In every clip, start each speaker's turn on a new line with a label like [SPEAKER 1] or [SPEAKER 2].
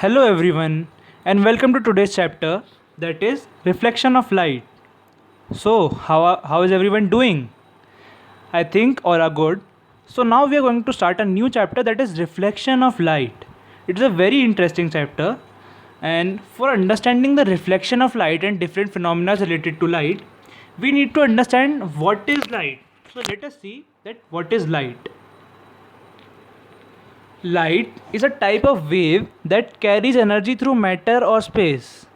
[SPEAKER 1] Hello everyone and welcome to today's chapter, that is reflection of light. So how is everyone doing? I think all are good. So now we are going to start a new chapter, that is reflection of light. It is a very interesting chapter, and for understanding the reflection of light and different phenomena related to light, we need to understand what is light. So let us see that what is light. Light is a type of wave that carries energy through matter or space.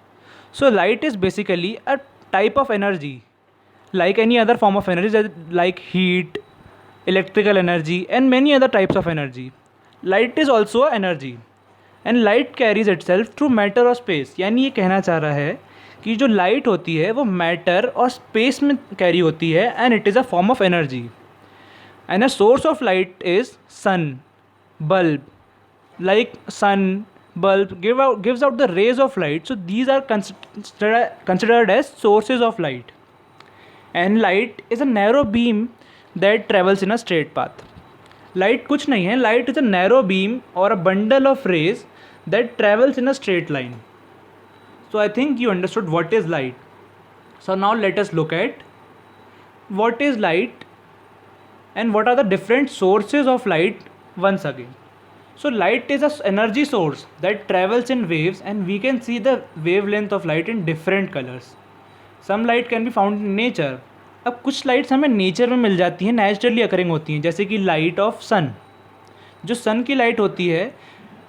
[SPEAKER 1] So light is basically a type of energy, like any other form of energy, like heat, electrical energy, and many other types of energy. Light is also energy, and light carries itself through matter or space. यानी ये कहना चाह रहा है कि जो light होती है वो मैटर और स्पेस में कैरी होती है, and it is a form of energy. And a source of light is sun, bulb. Like sun, bulb gives out the rays of light, so these are considered as sources of light. And light is a narrow beam that travels in a straight path. Light कुछ नहीं है, light is a narrow beam or a bundle of rays that travels in a straight line. So I think you understood what is light. So now let us look at what is light and what are the different sources of light once again. So light is a energy source that travels in waves, and we can see the wavelength of light in different colors. Some light can be found in nature. अब कुछ lights हमें nature में मिल जाती हैं, naturally occurring होती हैं, जैसे कि लाइट ऑफ सन. जो सन की लाइट होती है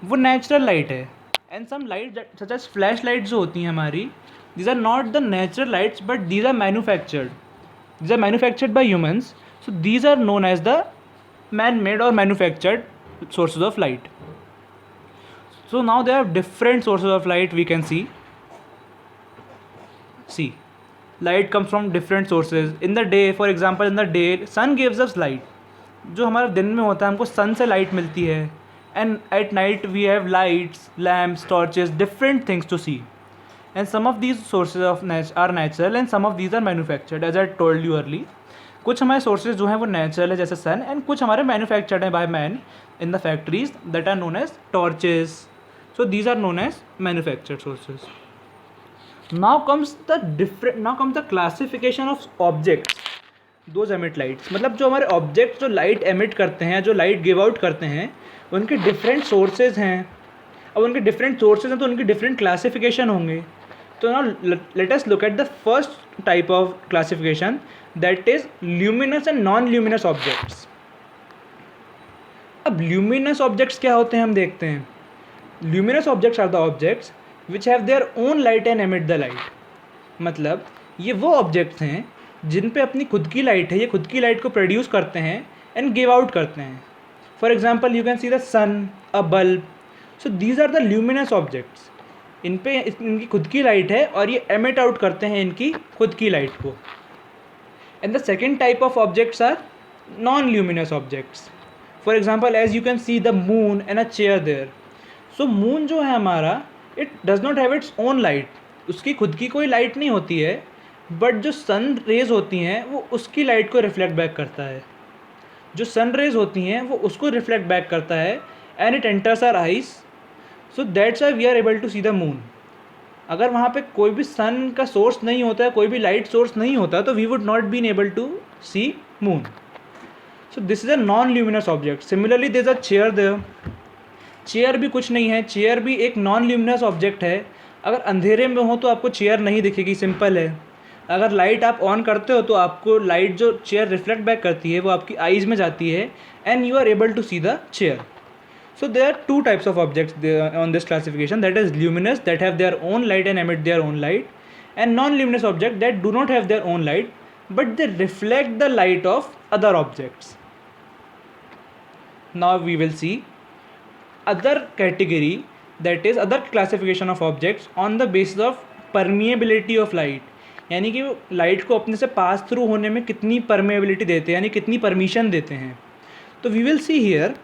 [SPEAKER 1] वो नेचुरल लाइट है. And some light such as flashlight जो होती हैं हमारी, these are not the natural lights but these are manufactured by humans. So these are known as the man-made or manufactured sources of light. So now there are different sources of light we can see. Light comes from different sources. In the day, for example, in the day, sun gives us light. जो हमारे दिन में होता है हमको sun से light मिलती है. And at night we have lights, lamps, torches, different things to see. And some of these sources are natural and some of these are manufactured, as I told you earlier. कुछ हमारे sources जो हैं वो natural है जैसे सन, and कुछ हमारे manufactured हैं by man in the factories that are known as torches. So these are known as manufactured sources. Now comes the classification of objects those emit lights. मतलब जो हमारे ऑब्जेक्ट जो लाइट एमिट करते हैं, जो लाइट गिव आउट करते हैं, उनके डिफरेंट सोर्सेज हैं. अब उनके डिफरेंट सोर्सेज हैं तो उनकी डिफरेंट क्लासिफिकेशन होंगे. तो now let us look at the first type of classification, that is luminous and non-luminous objects. अब luminous objects क्या होते हैं हम देखते हैं. Luminous objects are the objects which have their own light and emit the light. मतलब ये वो objects हैं जिन पे अपनी खुद की लाइट है, ये खुद की लाइट को प्रोड्यूस करते हैं एंड गिव आउट करते हैं. For example you can see the sun, a bulb. So these are the luminous objects. इन पे इनकी खुद की लाइट है और ये एमिट आउट करते हैं इनकी खुद की लाइट को. And the second type of objects are non-luminous objects. For example, as you can see the moon and a chair there. So moon जो है हमारा, it does not have its own light. उसकी खुद की कोई light नहीं होती है, बट जो सन रेज होती हैं वो उसकी लाइट को रिफ्लेक्ट बैक करता है. जो सन रेज होती हैं वो उसको रिफ्लेक्ट बैक करता है, and it enters our eyes. So that's why we are able to see the moon. अगर वहाँ पे कोई भी सन का सोर्स नहीं होता है, कोई भी लाइट सोर्स नहीं होता, तो we would not been able to see moon. So this is a non luminous object. Similarly there is a chair there. Chair भी कुछ नहीं है, चेयर भी एक नॉन ल्यूमिनस ऑब्जेक्ट है. अगर अंधेरे में हो तो आपको चेयर नहीं दिखेगी, सिंपल है. अगर लाइट आप ऑन करते हो तो आपको लाइट जो चेयर रिफ्लेक्ट बैक करती है वो आपकी आइज़ में जाती है, and you are able to see the chair. So there are two types of objects on this classification, that is luminous, that have their own light and emit their own light, and non-luminous objects that do not have their own light but they reflect the light of other objects. Now we will see other category, that is other classification of objects on the basis of permeability of light. यानी कि light को अपने से pass through होने में कितनी permeability देते हैं, यानी कितनी परमिशन देते हैं. तो we will see here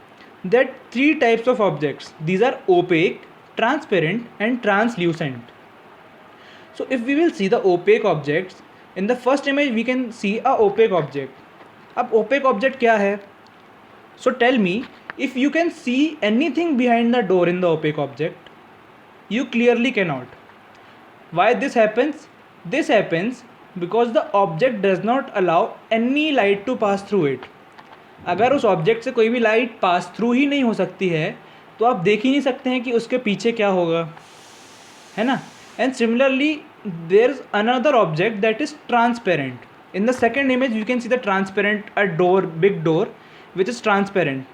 [SPEAKER 1] that three types of objects. These are opaque, transparent and translucent. So if we will see the opaque objects, in the first image we can see a opaque object. अब opaque object क्या है? So tell me if you can see anything behind the door in the opaque object. You clearly cannot. Why this happens? This happens because the object does not allow any light to pass through it. अगर उस object से कोई भी light pass through ही नहीं हो सकती है तो आप देख ही नहीं सकते हैं कि उसके पीछे क्या होगा, है ना. And similarly there is another object that is transparent. In the second image you can see the transparent a door, big door which is transparent.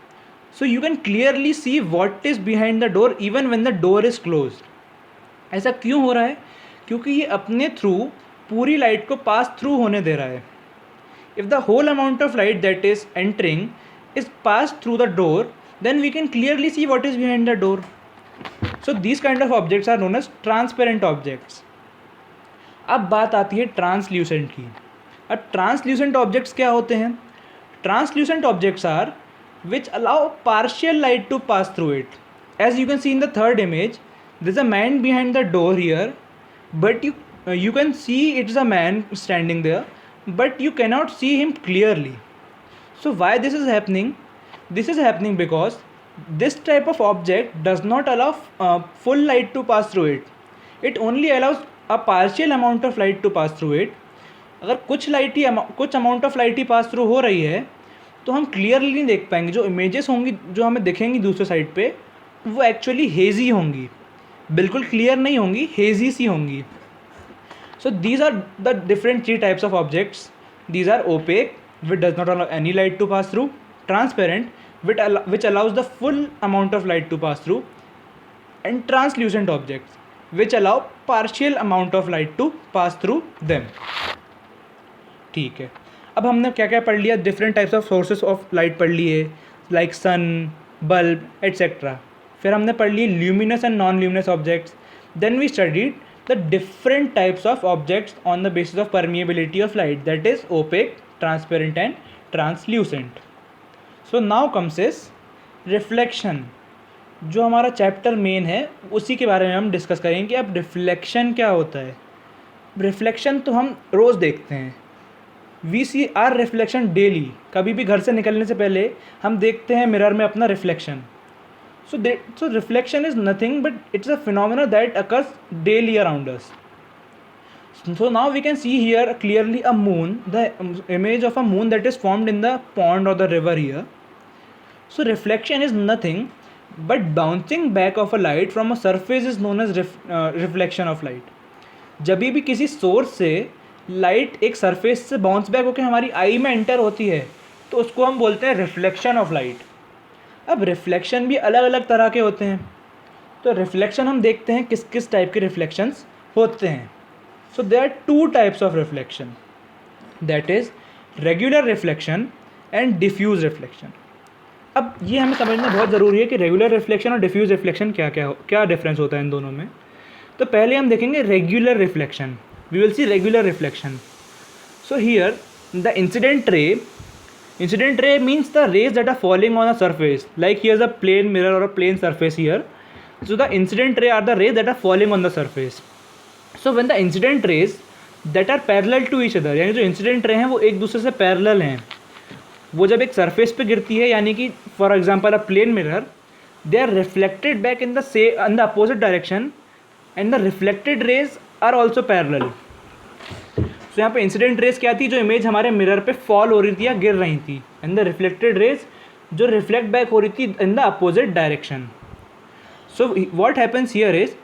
[SPEAKER 1] So you can clearly see what is behind the door even when the door is closed. ऐसा क्यों हो रहा है? क्योंकि ये अपने through पूरी light को पास थ्रू होने दे रहा है. If the whole amount of light that is entering is passed through the door, then we can clearly see what is behind the door. So these kind of objects are known as transparent objects. अब बात आती है translucent की. अब translucent objects क्या होते हैं? Translucent objects are which allow partial light to pass through it. As you can see in the third image this a man behind the door here, but you can see it is a man standing there, but you cannot see him clearly. So why this is happening? This is happening because this type of object does not allow full light to pass through it. It only allows a partial amount of light to pass through it. अगर कुछ amount of light he pass through हो रही है तो हम clearly नहीं देख पाएंगे. जो इमेजेस होंगी जो हमें दिखेंगी दूसरे साइड पे वो एक्चुअली हेजी होंगी, बिल्कुल क्लियर नहीं होंगी, हेजी सी होंगी. So these are the different 3 types of objects. These are opaque which does not allow any light to pass through, transparent which allows the full amount of light to pass through, and translucent objects which allow partial amount of light to pass through them. ठीक है, अब हमने क्या क्या पढ़ लिया? Different types of sources of light पढ़ लिए, लाइक सन, बल्ब एट्सेट्रा. फिर हमने पढ़ लिए luminous and non luminous objects. Then we studied the different types of objects on the basis of permeability of light, that is opaque, transparent and translucent. So now comes is reflection. जो हमारा chapter main है उसी के बारे में हम discuss करेंगे कि अब रिफ्लेक्शन क्या होता है. रिफ्लेक्शन तो हम रोज़ देखते हैं. We see our reflection daily. कभी भी घर से निकलने से पहले हम देखते हैं मिरर में अपना reflection. So reflection is nothing but it's a phenomena that occurs daily around us. So now we can see here clearly a moon, the image of a moon that is formed in the pond or the river here. So reflection is nothing but bouncing back of a light from a surface is known as reflection of light. जब भी किसी source से light एक surface से bounce back होकर हमारी आई में enter होती है तो उसको हम बोलते हैं रिफ्लेक्शन ऑफ लाइट. अब रिफ्लेक्शन भी अलग अलग तरह के होते हैं. तो रिफ्लेक्शन हम देखते हैं किस किस टाइप के रिफ्लेक्शंस होते हैं. So there are 2 types of reflection, that is regular reflection and diffuse reflection. अब ये हमें समझना बहुत ज़रूरी है कि रेगुलर रिफ्लेक्शन और डिफ्यूज रिफ्लेक्शन क्या डिफरेंस होता है इन दोनों में. तो पहले हम देखेंगे regular reflection. We will see regular reflection. So here the incident ray means the rays that are falling on a surface, like here's a plane mirror or a plane surface here. So the incident ray are the rays that are falling on the surface. So when the incident rays that are parallel to each other, यानी जो incident ray हैं वो एक दूसरे से parallel हैं, वो जब एक surface पे गिरती है यानी कि for example a plane mirror, they are reflected back in the opposite direction and the reflected rays are also parallel. So यहाँ पे इंसिडेंट रेज क्या थी? जो इमेज हमारे मिरर पे फॉल हो रही थी या गिर रही थी, एंड द रिफ्लेक्टेड रेज जो रिफ्लेक्ट बैक हो रही थी in the opposite direction. So what happens here is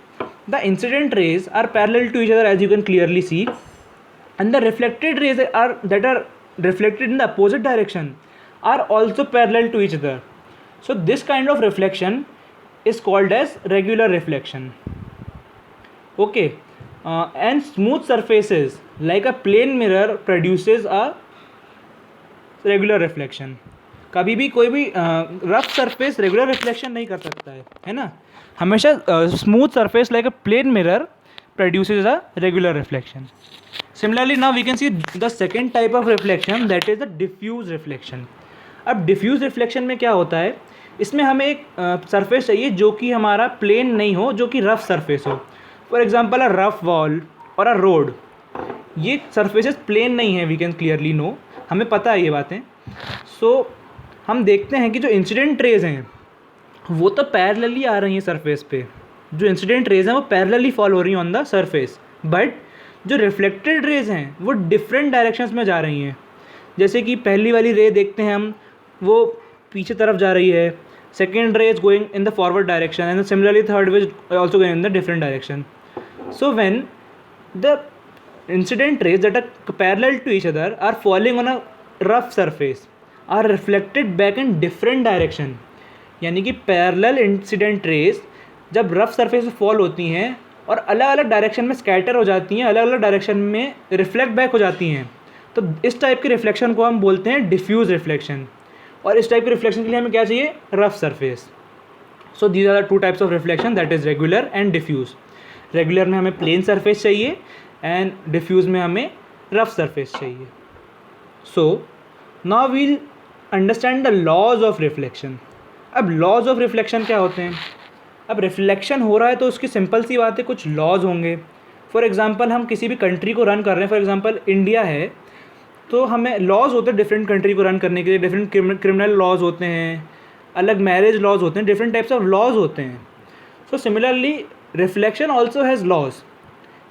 [SPEAKER 1] the incident rays are parallel to each other as you can clearly see, and the reflected rays are reflected in the opposite direction are also parallel to each other. So this kind of reflection is called as regular reflection. Okay. And smooth surfaces like a plane mirror produces a regular reflection. कभी भी कोई भी rough surface regular reflection नहीं कर सकता है ना. हमेशा smooth surface like a plane mirror produces a regular reflection. Similarly now we can see the second type of reflection, that is the diffuse reflection. अब डिफ्यूज रिफ्लेक्शन में क्या होता है? इसमें हमें एक सरफेस चाहिए जो कि हमारा प्लेन नहीं हो, जो कि रफ सरफेस हो. For example a rough wall और अ रोड. ये सरफेसेस प्लेन नहीं है, वी कैन क्लियरली नो, हमें पता है ये बातें. सो हम देखते हैं कि जो इंसिडेंट रेज हैं वो तो पैरेलली आ रही हैं सरफेस पे, जो इंसिडेंट रेज हैं वो पैरेलली फॉल हो रही हैं ऑन द सरफेस, बट जो रिफ्लेक्टेड रेज हैं वो डिफरेंट डायरेक्शंस में जा रही हैं। जैसे कि पहली वाली रे देखते हैं हम, वो पीछे तरफ जा रही है, सेकेंड रे is going in the forward direction and similarly third way is also going in the different direction. So when the incident rays that are parallel to each other are falling on a rough surface are reflected back in different direction, यानी कि parallel incident raise जब rough surface पे fall होती हैं और अलग अलग direction में स्कैटर हो जाती हैं, अलग अलग डायरेक्शन में रिफ्लेक्ट बैक हो जाती हैं, तो इस टाइप के रिफ्लेक्शन को हम बोलते हैं डिफ्यूज रिफ्लेक्शन. और इस टाइप के रिफ्लेक्शन के लिए हमें क्या चाहिए? Rough surface. So these are the two types of reflection, that is regular and diffuse. Regular में हमें प्लेन सरफेस चाहिए एंड डिफ्यूज़ में हमें रफ सरफेस चाहिए. So now we'll understand the laws of reflection. अब लॉज ऑफ रिफ्लेक्शन क्या होते हैं? अब रिफ्लेक्शन हो रहा है तो उसकी सिंपल सी बात है, कुछ लॉज होंगे. फॉर एग्जांपल हम किसी भी कंट्री को रन कर रहे हैं, फॉर एग्जांपल इंडिया है, तो हमें लॉज होते हैं डिफरेंट कंट्री को रन करने के लिए. डिफरेंट क्रिमिनल लॉज होते हैं, अलग मैरिज लॉज होते हैं, डिफरेंट टाइप्स ऑफ लॉज होते हैं. So similarly reflection also has laws.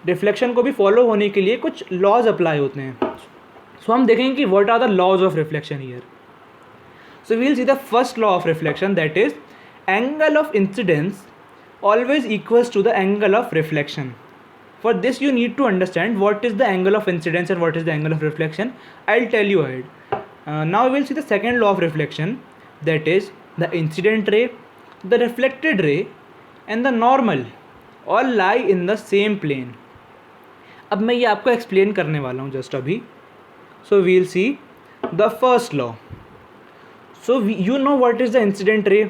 [SPEAKER 1] Reflection को भी फॉलो होने के लिए कुछ लॉज अप्लाई होते हैं. सो हम देखेंगे कि what are the laws of reflection here. So we will see the first law of reflection, that is angle of incidence always equals to the angle of reflection. For this you need to understand what is the angle of incidence and what is the angle of reflection. I'll tell you ahead. Now we will see the second law of reflection, that is the incident ray, the reflected ray and the normal all lie in the same plane. अब मैं ये आपको explain करने वाला हूँ just अभी. So we will see the first law. So you know what is the incident ray.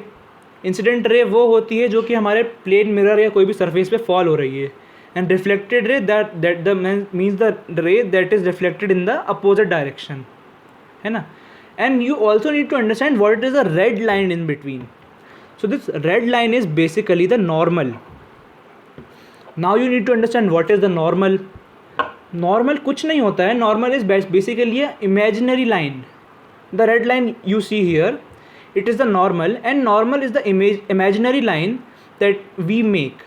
[SPEAKER 1] Incident ray वो होती है जो कि हमारे प्लेन मिरर या कोई भी सरफेस पे फॉल हो रही है. And reflected ray that the means the ray that is reflected in the opposite direction, है ना. And you also need to understand what is the red line in between. So this red line is basically the normal. Now you need to understand what is the normal. Normal कुछ नहीं होता है. Normal is basically a imaginary line. The red line you see here, it is the normal, and normal is the imaginary line that we make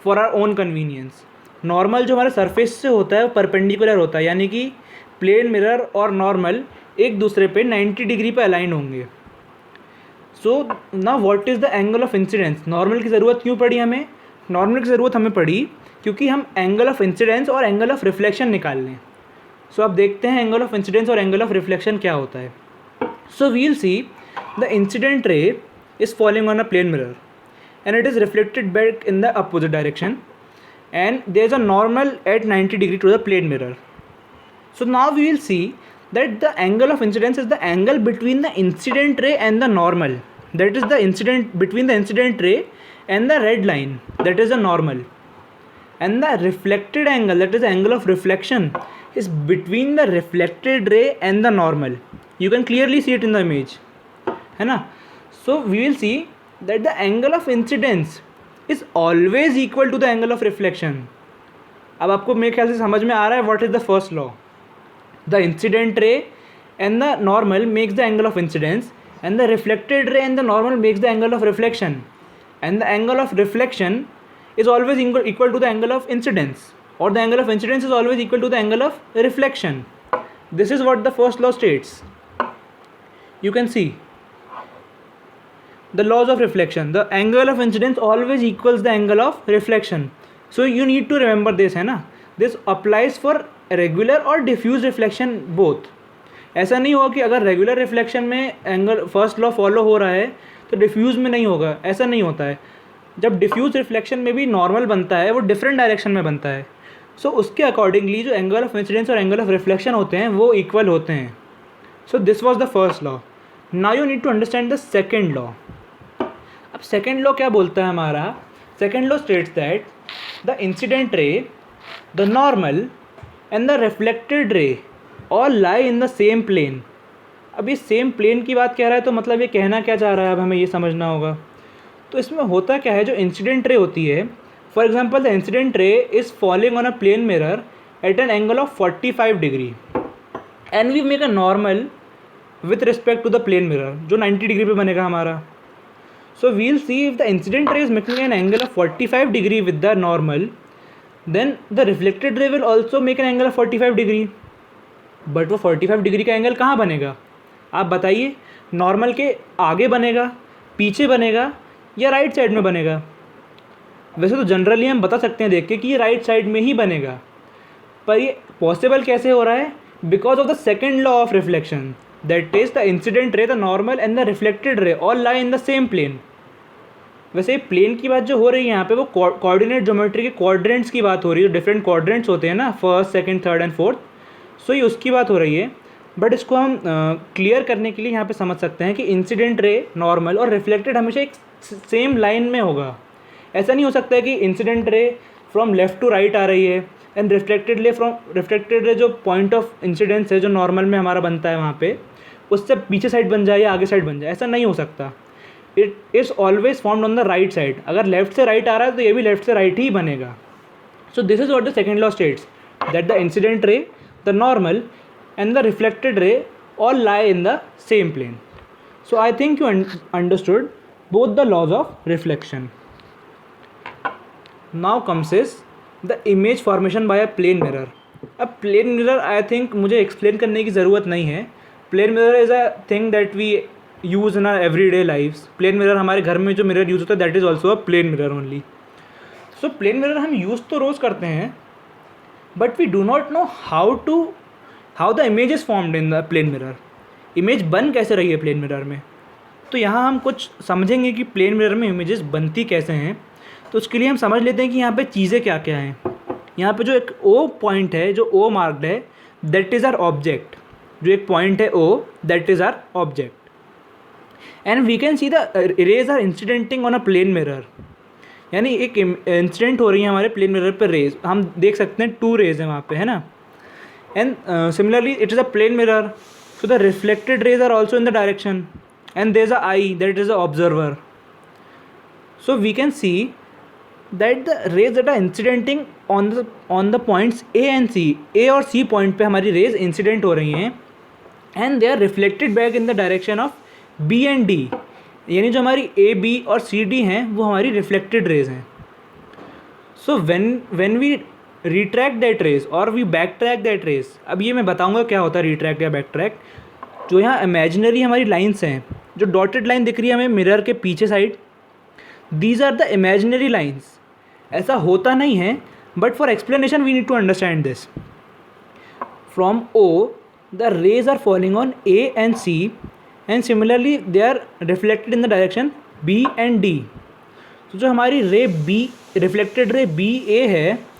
[SPEAKER 1] for our own convenience. Normal जो हमारे surface से होता है वो perpendicular होता है, यानी कि प्लेन मिरर और नॉर्मल एक दूसरे पे 90 डिग्री पे अलाइन होंगे. So now what is the angle of incidence. Normal की ज़रूरत क्यों पड़ी हमें? नॉर्मल की ज़रूरत हमें पड़ी क्योंकि हम एंगल ऑफ इंसिडेंस और एंगल ऑफ रिफ्लेक्शन निकाल लें. सो अब देखते हैं एंगल ऑफ इंसिडेंस और एंगल ऑफ रिफ्लेक्शन क्या होता है. So we will see the incident ray is falling on a plane mirror and it is reflected back in the opposite direction, and there is a normal at 90 degree to the plane mirror. So now we will see that the angle of incidence is the angle between the incident ray and the normal. That is the incident between the incident ray and the red line, that is the normal. And the reflected angle, that is the angle of reflection, is between the reflected ray and the normal. You can clearly see it in the image, है ना. So we will see that the angle of incidence is always equal to the angle of reflection. अब आपको मेरे ख्याल से समझ में आ रहा है what is the first law. The incident रे and the normal makes the angle of incidence, and the reflected रे and the normal makes the angle of reflection, and the angle of reflection is always equal to the angle of incidence, or the angle of incidence is always equal to the angle of reflection. This is what the first law states. You can see the laws of reflection. The angle of incidence always equals the angle of reflection. So you need to remember this, है ना. This applies for regular और diffuse reflection both. ऐसा नहीं होगा कि अगर regular reflection में angle first law follow हो रहा है तो डिफ्यूज़ में नहीं होगा. ऐसा नहीं होता है. जब डिफ्यूज़ रिफ्लेक्शन में भी नॉर्मल बनता है वो डिफरेंट डायरेक्शन में बनता है. सो उसके अकॉर्डिंगली जो एंगल ऑफ इंसिडेंस और एंगल ऑफ रिफ्लेक्शन होते हैं वो इक्वल होते हैं. So this was the first law. Now you need to understand the second law. अब सेकेंड लॉ क्या बोलता है हमारा? Second law states that the incident ray, the normal and the reflected ray all lie in the same plane. अब ये same plane की बात कह रहा है तो मतलब ये कहना क्या चाह रहा है, अब हमें ये समझना होगा. तो इसमें होता क्या है, जो इंसिडेंट रे होती है, for example the incident ray is falling on a plane mirror at an angle of 45 degree and we make a normal with respect to the plane mirror जो 90 डिग्री पे बनेगा हमारा. So we'll see if the incident ray is making an angle of 45 degree with the normal, then the reflected ray will also make an angle of 45 degree. But वो 45 degree का angle कहाँ बनेगा आप बताइए, normal के आगे बनेगा, पीछे बनेगा या राइट साइड में बनेगा? वैसे तो जनरली हम बता सकते हैं देख के कि ये राइट साइड में ही बनेगा, पर ये पॉसिबल कैसे हो रहा है? Because of the second law of reflection, that is the incident ray, the normal and the reflected ray all lie in the same plane. वैसे प्लेन की बात जो हो रही है यहाँ पे वो कोऑर्डिनेट ज्योमेट्री के क्वाड्रेंट्स की बात हो रही है, जो डिफरेंट क्वाड्रेंट्स होते हैं ना, first second third and fourth, so ये उसकी बात हो रही है. बट इसको हम क्लियर करने के लिए यहाँ पे समझ सकते हैं कि इंसिडेंट रे, नॉर्मल और रिफ्लेक्टेड हमेशा एक सेम लाइन में होगा. ऐसा नहीं हो सकता है कि incident ray from left to right आ रही है एंड रिफ्लेक्टेड रे जो पॉइंट ऑफ इंसिडेंस है जो नॉर्मल में हमारा बनता है वहाँ पे, उससे पीछे साइड बन जाए या आगे साइड बन जाए, ऐसा नहीं हो सकता. It is always formed on the right side. अगर लेफ्ट से राइट आ रहा है तो ये भी लेफ्ट से राइट ही बनेगा. So this is what the second law states, that the incident ray, the normal and the reflected ray all lie in the same plane. So I think you understood both the laws of reflection. Now comes is the image formation by a plane mirror. अब plane mirror I think मुझे explain करने की ज़रूरत नहीं है. Plane mirror is a thing that we use in our everyday lives. Plane mirror हमारे घर में जो mirror use होता है that is also a plane mirror only. So plane mirror हम use तो रोज़ करते हैं, but we do not know how the image is formed in the plane mirror. Image बन कैसे रही है प्लेन मिरर में? तो यहाँ हम कुछ समझेंगे कि प्लेन मिरर में इमेजेस बनती कैसे हैं. तो उसके लिए हम समझ लेते हैं कि यहाँ पे चीज़ें क्या क्या हैं. यहाँ पे जो एक O पॉइंट है, जो O मार्क्ड है, दैट इज़ आर ऑब्जेक्ट. जो एक पॉइंट है O, that is our object. And we can see the rays are incidenting on a plane mirror. यानी एक इंसिडेंट हो रही है हमारे प्लेन मिरर पर रेज. हम देख सकते हैं 2 रेज हैं वहाँ पे, है ना. And similarly it is a plane mirror, so the reflected rays are also in the direction, and there is a eye, that is the observer. So we can see that the rays that are incidenting on the points A and C, A और C point पे हमारी rays incident हो रही हैं, and they are reflected back in the direction of B and D. यानी जो हमारी A, B और C, D हैं वो हमारी reflected rays हैं. So when we retract that rays और we back track that rays. अब ये मैं बताऊंगा क्या होता है रिट्रैक्ट या बैक ट्रैक. जो यहाँ इमेजिनरी हमारी लाइंस हैं, जो डॉटेड लाइन दिख रही है हमें मिरर के पीछे side, these are the imaginary lines. ऐसा होता नहीं है, but for explanation we need to understand this. From O the rays are falling on A and C, and similarly they are reflected in the direction B and D. तो जो हमारी ray B, reflected ray B A है,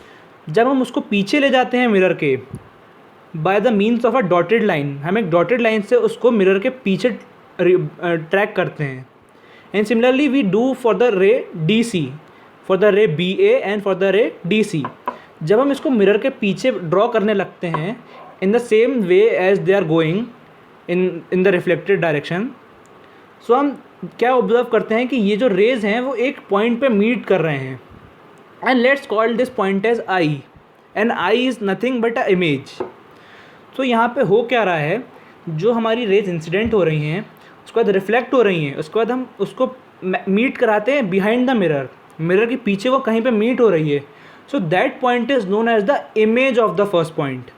[SPEAKER 1] जब हम उसको पीछे ले जाते हैं मिरर के by the means of a dotted line, हम एक डॉटेड लाइन से उसको मिरर के पीछे ट्रैक करते हैं. And similarly we do for the ray D C, for the ray B A and for the ray D C. जब हम इसको मिरर के पीछे ड्रॉ करने लगते हैं in the same way as they are going in the reflected direction, so हम क्या ऑब्जर्व करते हैं कि ये जो रेज हैं वो एक पॉइंट पे मीट कर रहे हैं. And let's call this point as I, and I is nothing but a image. तो यहाँ पे हो क्या रहा है, जो हमारी रेज इंसिडेंट हो रही हैं उसके बाद रिफ्लेक्ट हो रही हैं, उसके बाद हम उसको मीट कराते हैं बिहाइंड द मिरर. मिरर के पीछे वो कहीं पे मीट हो रही है. So that point is known as the image of the first point,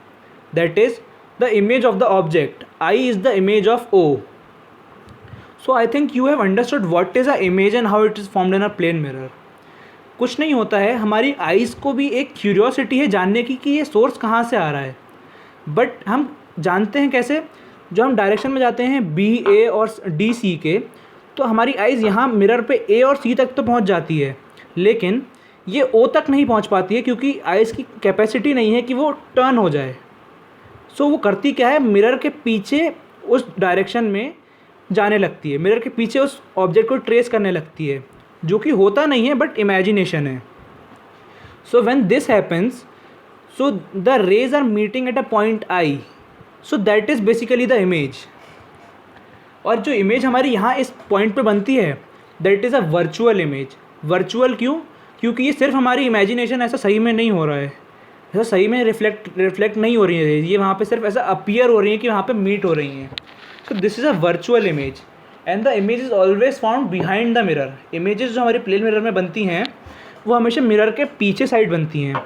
[SPEAKER 1] that is the image of the object. I is the image of O. So I think you have understood what is a image and how it is formed in a plane mirror. कुछ नहीं होता है, हमारी eyes को भी एक curiosity है जानने की कि ये सोर्स कहाँ से आ रहा है. बट हम जानते हैं कैसे, जो हम डायरेक्शन में जाते हैं बी, ए और डी, सी के, तो हमारी आइज़ यहाँ मिरर पे ए और सी तक तो पहुँच जाती है, लेकिन ये ओ तक नहीं पहुँच पाती है क्योंकि आइज़ की कैपेसिटी नहीं है कि वो टर्न हो जाए. सो वो करती क्या है, मिरर के पीछे उस डायरेक्शन में जाने लगती है, मिरर के पीछे उस ऑब्जेक्ट को ट्रेस करने लगती है, जो कि होता नहीं है बट इमेजिनेशन है. So when this happens, so the rays are meeting at a point I, so that is basically the image. और जो इमेज हमारी यहाँ इस पॉइंट पे बनती है that is a virtual image. Virtual क्यों? क्योंकि ये सिर्फ हमारी इमेजिनेशन, ऐसा सही में नहीं हो रहा है, ऐसा सही में रिफ्लेक्ट नहीं हो रही है, ये वहाँ पे सिर्फ ऐसा अपीयर हो रही है कि वहाँ पे मीट हो रही हैं. So this is a virtual image. And the image is always found behind the mirror. Images जो हमारे प्लेन मिरर में बनती हैं वो हमेशा मिरर के पीछे साइड बनती हैं।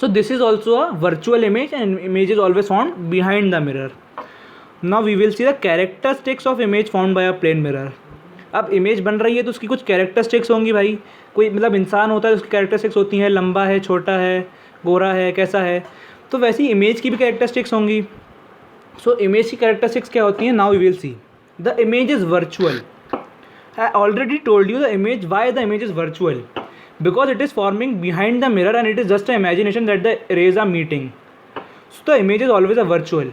[SPEAKER 1] So this is also a virtual image and image is always found behind the mirror. Now we will see the characteristics of image found by a plane mirror. अब इमेज बन रही है तो उसकी कुछ कैरेक्टरिस्टिक्स होंगी भाई। कोई मतलब इंसान होता है, उसकी कैरेक्टरिस्टिक्स होती हैं, लंबा है, छोटा है, गोरा है, कैसा है, तो वैसी इमेज की भी कैरेक्टरिस्टिक्स होंगी। सो इमेज की कैरेक्टरिस्टिक्स क्या होती हैं? Now we will see. The image is virtual. I already told you the image, why the image is virtual, because it is forming behind the mirror and it is just an imagination that the rays are meeting. So the image is always a virtual,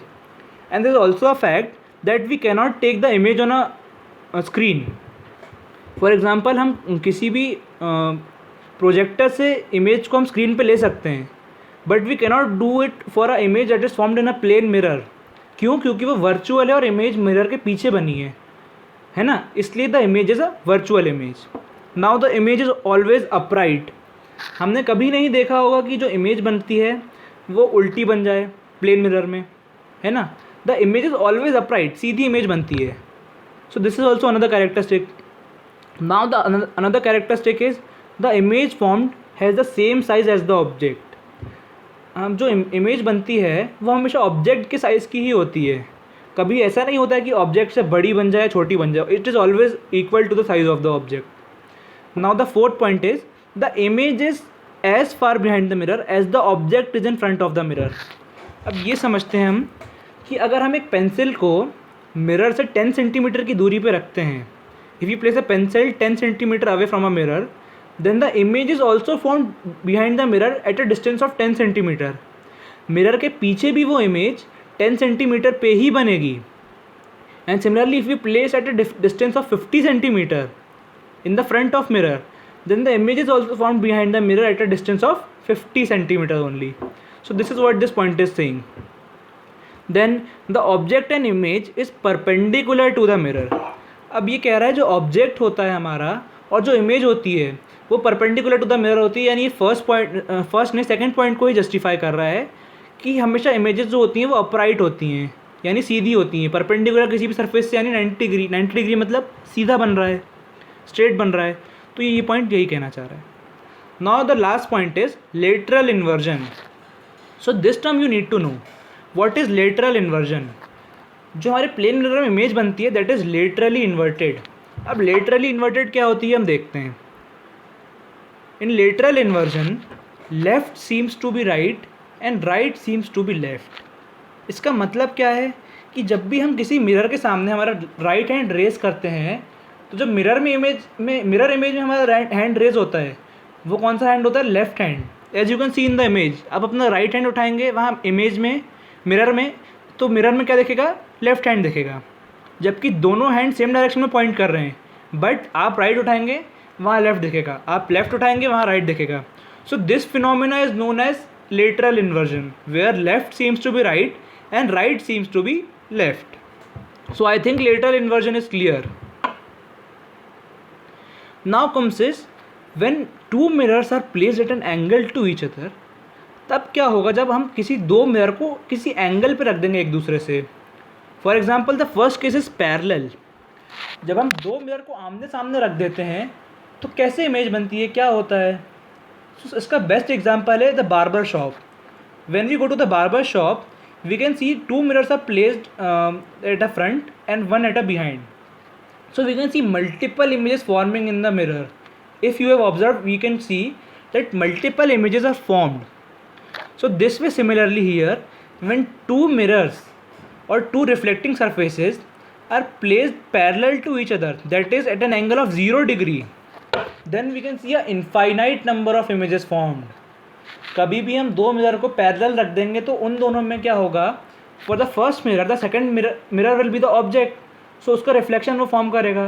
[SPEAKER 1] and there is also a fact that we cannot take the image on a screen. For example, हम किसी भी projector से image को हम screen पे ले सकते हैं, but we cannot do it for a image that is formed in a plane mirror. क्यों? क्योंकि वो वर्चुअल है और इमेज मिरर के पीछे बनी है ना, इसलिए the image is a virtual image. Now the image is always upright. हमने कभी नहीं देखा होगा कि जो इमेज बनती है वो उल्टी बन जाए प्लेन मिरर में, है ना। The image is always upright, सीधी इमेज बनती है। So this is also another characteristic. Now the another characteristic is the image formed has the same size as the object. जो इमेज बनती है वो हमेशा ऑब्जेक्ट के साइज़ की ही होती है। कभी ऐसा नहीं होता है कि ऑब्जेक्ट से बड़ी बन जाए, छोटी बन जाए। It is always equal to the size of the object. Now the fourth point is the image is as far behind the mirror as the object is in front of the mirror. अब ये समझते हैं हम कि अगर हम एक pencil को मिरर से 10 सेंटीमीटर की दूरी पे रखते हैं, if you place a pencil 10 centimetre away from a mirror, then the image is also formed behind the mirror at a distance of 10 centimetre. Mirror के पीछे भी वो इमेज 10 सेंटीमीटर पे ही बनेगी। And similarly if we place at a distance of 50 centimetre in the front of mirror, then the image is also formed behind the mirror at a distance of 50 centimeter only. So this is what this point is saying. Then the object and image is perpendicular to the mirror. अब ये कह रहा है जो object होता है हमारा और जो इमेज होती है वो परपेंडिकुलर टू द मिरर होती है। यानी ये फर्स्ट ने सेकंड पॉइंट को ही जस्टिफाई कर रहा है कि हमेशा इमेजेस जो होती हैं वो अपराइट होती हैं, यानी सीधी होती हैं, परपेंडिकुलर किसी भी सरफेस से, यानी 90 डिग्री मतलब सीधा बन रहा है, स्ट्रेट बन रहा है। तो ये पॉइंट यही कहना चाह रहा है। Now the last point is lateral inversion. So this term you need to know what is lateral inversion. जो हमारे प्लेन मिरर में इमेज बनती है दैट इज लेटरली इन्वर्टेड। अब लेटरली इन्वर्टेड क्या होती है हम देखते हैं। In lateral inversion left seems to be right and right seems to be left. इसका मतलब क्या है कि जब भी हम किसी मिरर के सामने हमारा राइट हैंड रेस करते हैं तो जब मिरर इमेज में हमारा हैंड रेज होता है वो कौन सा हैंड होता है? Left hand. As you can see in the image. आप अपना राइट हैंड उठाएंगे वहाँ इमेज में, मिरर में, तो मिरर में क्या दिखेगा? लेफ्ट हैंड दिखेगा, जबकि दोनों हैंड सेम डायरेक्शन में पॉइंट कर रहे हैं। बट आप राइट उठाएंगे वहाँ लेफ्ट दिखेगा, आप लेफ्ट उठाएंगे वहाँ राइट दिखेगा। So this phenomena is known as lateral inversion, where left seems to be right and right seems to be left. So I think lateral inversion is clear. Now comes is when two mirrors are placed at an angle to each other, तब क्या होगा जब हम किसी दो mirror को किसी angle पे रख देंगे एक दूसरे से। For example the first case is parallel. जब हम दो मिरर को आमने सामने रख देते हैं तो कैसे इमेज बनती है, क्या होता है? so, इसका बेस्ट एग्जाम्पल है the barber shop. When we go to the barber shop we can see two mirrors are placed at a front and one at a behind. So we can see multiple images forming in the mirror. If you have observed, we can see that multiple images are formed. So this way similarly here, when two mirrors or two reflecting surfaces are placed parallel to each other, that is at an angle of 0 degree, then we can see a infinite number of images formed. कभी भी हम दो mirror को parallel रख देंगे तो उन दोनों में क्या होगा? For the first mirror, the second mirror will be the object. सो उसका रिफ्लेक्शन वो फॉर्म करेगा.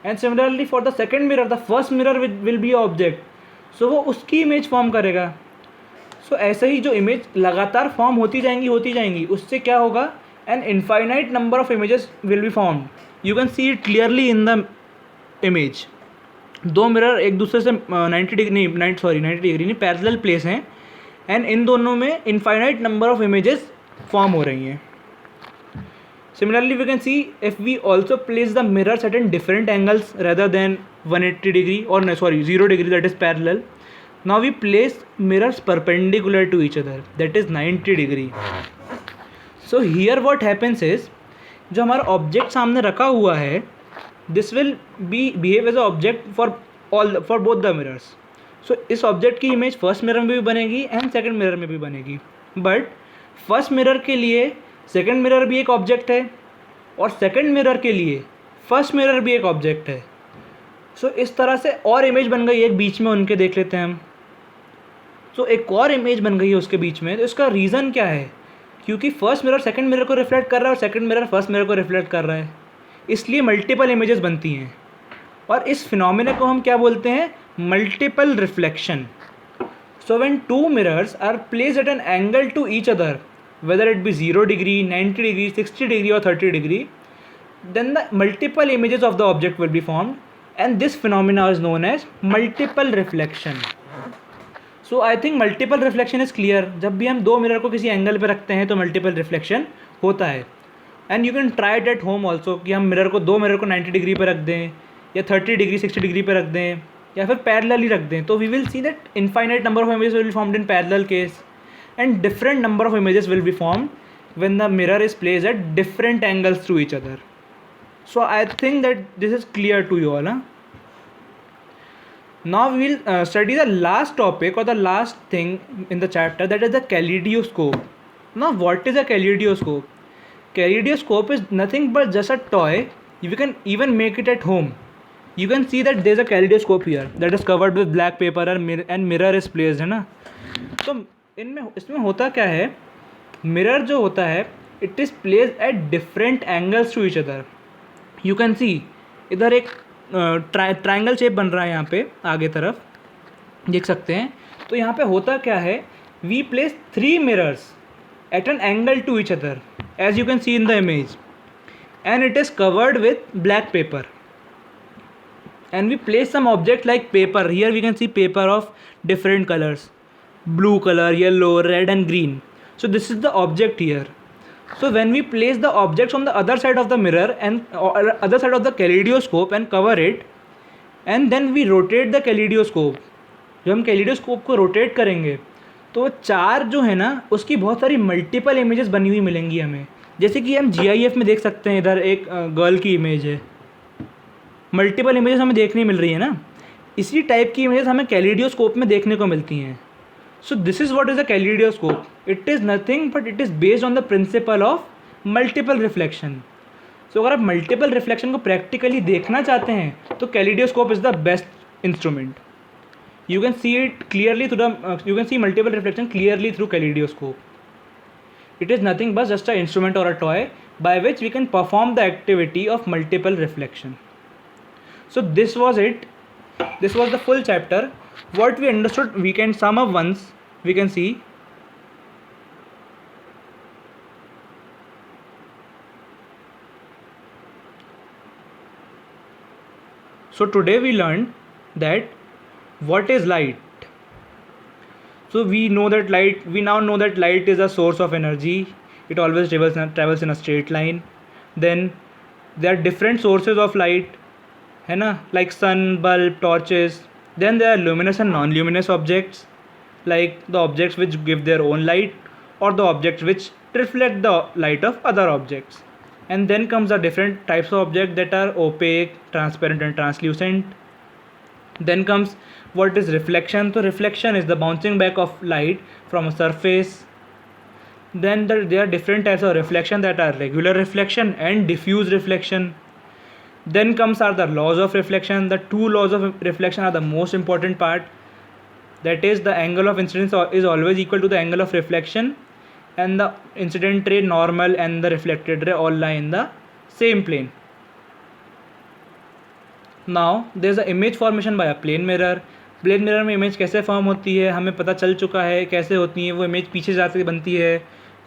[SPEAKER 1] And similarly for the second mirror the first mirror will be object, so वो उसकी इमेज फॉर्म करेगा. सो ऐसे ही जो इमेज लगातार फॉर्म होती जाएंगी उससे क्या होगा? An infinite number of images will be formed. You can see it clearly in the image. दो मिरर एक दूसरे से 90 डिग्री नहीं पैरेलल प्लेस हैं एंड इन दोनों में infinite number of images form हो रही हैं. Similarly, we can see if we also place the mirrors at different angles rather than 180 degree, or no, sorry, 0 degree, that is parallel. Now we place mirrors perpendicular to each other, that is 90 degree. So here what happens is, जो हमारा object सामने रखा हुआ है, this will be behave as a object for both the mirrors. So इस object की image first mirror में भी बनेगी एंड सेकंड मिरर में भी बनेगी. बट फर्स्ट मिरर के लिए सेकंड मिरर भी एक ऑब्जेक्ट है और सेकंड मिरर के लिए फर्स्ट मिरर भी एक ऑब्जेक्ट है. सो इस तरह से और इमेज बन गई एक बीच में, उनके देख लेते हैं हम. सो एक और इमेज बन गई है उसके बीच में. तो इसका रीज़न क्या है? क्योंकि फर्स्ट मिरर सेकंड मिरर को रिफ्लेक्ट कर रहा है और सेकंड मिरर फर्स्ट मिरर को रिफ्लेक्ट कर रहा है, इसलिए मल्टीपल इमेजेस बनती हैं. और इस फिनोमिना को हम क्या बोलते हैं? Multiple reflection. So when two mirrors are placed at an angle to each other, whether it be 0 degree, 90 degree, 60 degree or 30 degree, then the multiple images of the object will be formed and this phenomena is known as multiple reflection. So I think multiple reflection is clear. जब भी हम दो mirror को किसी angle पे रखते हैं तो मल्टीपल रिफ्लेक्शन होता है. And you can try it at home also, कि हम दो मिरर को 90 डिग्री पे रख दें या 30 डिग्री 60 डिग्री पे रख दें या फिर पैरेलली रख दें, तो we will see that infinite number of images will be formed in parallel case and different number of images will be formed when the mirror is placed at different angles to each other. So I think that this is clear to you all. Now we will study the last topic or the last thing in the chapter, that is the kaleidoscope. Now what is a kaleidoscope? Kaleidoscope is nothing but just a toy. You can even make it at home. You can see that there is a kaleidoscope here that is covered with black paper and mirror is placed, है ना. तो इसमें होता क्या है, mirror जो होता है it is placed at different angles to each other. You can see इधर एक ट्रायंगल शेप बन रहा है यहाँ पे आगे तरफ, देख सकते हैं. तो यहाँ पे होता क्या है, we place 3 mirrors at an angle to each other as you can see in the image, and it is covered with black paper, and we place some object like paper. Here we can see paper of different colours, blue color, yellow, red and green. So this is the object here. So when we place the objects on the other side of the mirror and other side of the kaleidoscope and cover it, and then we rotate the kaleidoscope. जब हम kaleidoscope को rotate करेंगे तो चार जो है ना उसकी बहुत सारी मल्टीपल इमेजेस बनी हुई मिलेंगी हमें. जैसे कि हम GIF में देख सकते हैं, इधर एक गर्ल की इमेज है, मल्टीपल इमेजेस हमें देखने मिल रही है ना. इसी टाइप की इमेजेस हमें kaleidoscope में देखने को मिलती हैं. So this is what is a kaleidoscope. It is nothing but it is based on the principle of multiple reflection. So अगर आप multiple reflection को practically देखना चाहते हैं तो kaleidoscope is the best instrument. You can see it clearly through you can see multiple reflection clearly through kaleidoscope. It is nothing but just an instrument or a toy by which we can perform the activity of multiple reflection. So this was it. This was the full chapter. What we understood, we can sum up once. We can see so today we learned that what is light. So we now know that light is a source of energy. It always travels in a straight line. Then there are different sources of light, है ना, like sun, bulb, torches. Then there are luminous and non-luminous objects, like the objects which give their own light or the objects which reflect the light of other objects. And then comes the different types of objects that are opaque, transparent and translucent. Then comes what is reflection. So reflection is the bouncing back of light from a surface. Then there are different types of reflection that are regular reflection and diffuse reflection. Then comes are the laws of reflection. The two laws of reflection are the most important part. That is, the angle of incidence is always equal to the angle of reflection, and the incident ray, normal and the reflected ray all lie in the same plane. Now there is a image formation by a plane mirror. Plane mirror में image कैसे form होती है हमें पता चल चुका है, कैसे होती है वो इमेज पीछे जाके बनती है.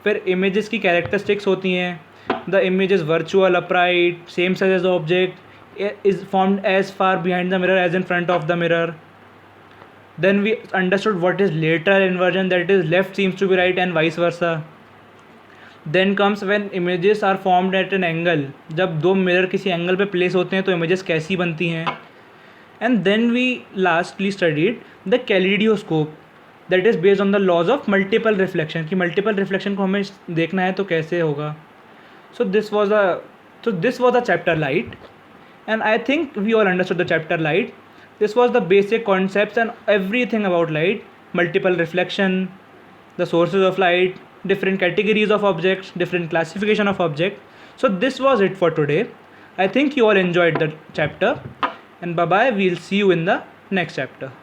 [SPEAKER 1] फिर इमेजेस की कैरेक्टरिस्टिक्स होती हैं. The image is virtual, upright, same size as the object, is formed as far behind the mirror as in front of the mirror. Then we understood what is lateral inversion, that is left seems to be right and vice versa. Then comes when images are formed at an angle, जब दो mirror किसी angle पे place होते हैं तो images कैसी बनती हैं. And then we lastly studied the kaleidoscope, that is based on the laws of multiple reflection, कि मल्टीपल रिफ्लेक्शन को हमें देखना है तो कैसे होगा. So this was a chapter light, and I think we all understood the chapter light. This was the basic concepts and everything about light, multiple reflection, the sources of light, different categories of objects, different classification of objects. So this was it for today. I think you all enjoyed the chapter, and bye bye, we'll see you in the next chapter.